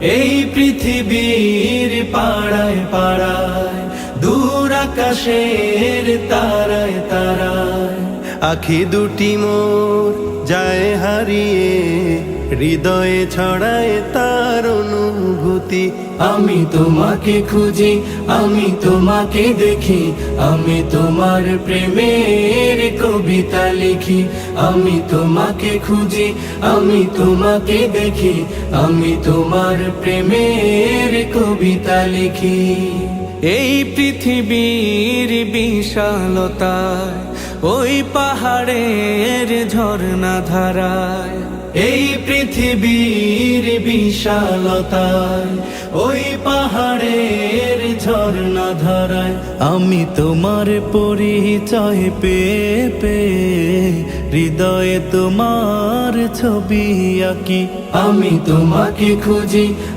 এই পৃথিবীর পাড়ায় পাড়ায়, দূর আকাশের তারায় তারায়, আখি দুটি মোর যায় হারিয়ে, হৃদয়ে ছড়ায় তার অনুভূতি। আমি তোমাকে খুঁজি, আমি তোমাকে দেখি, আমি তোমার প্রেমের কবিতা লিখি। আমি তোমাকে খুঁজি, আমি তোমাকে দেখি, আমি তোমার প্রেমের কবিতা লিখি। এই পৃথিবীর বিশালতায়, ওই পাহাড়ের ঝর্ণা ধারায়, এই পৃথিবীর বিশালতায়, ওই পাহাড়ের ঝর্ণা ধারায়, আমি তোমার পরিচয় পেয়ে পেয়ে, হৃদয়ে তোমার ছবি আঁকি। আমি তোমাকে খুঁজি,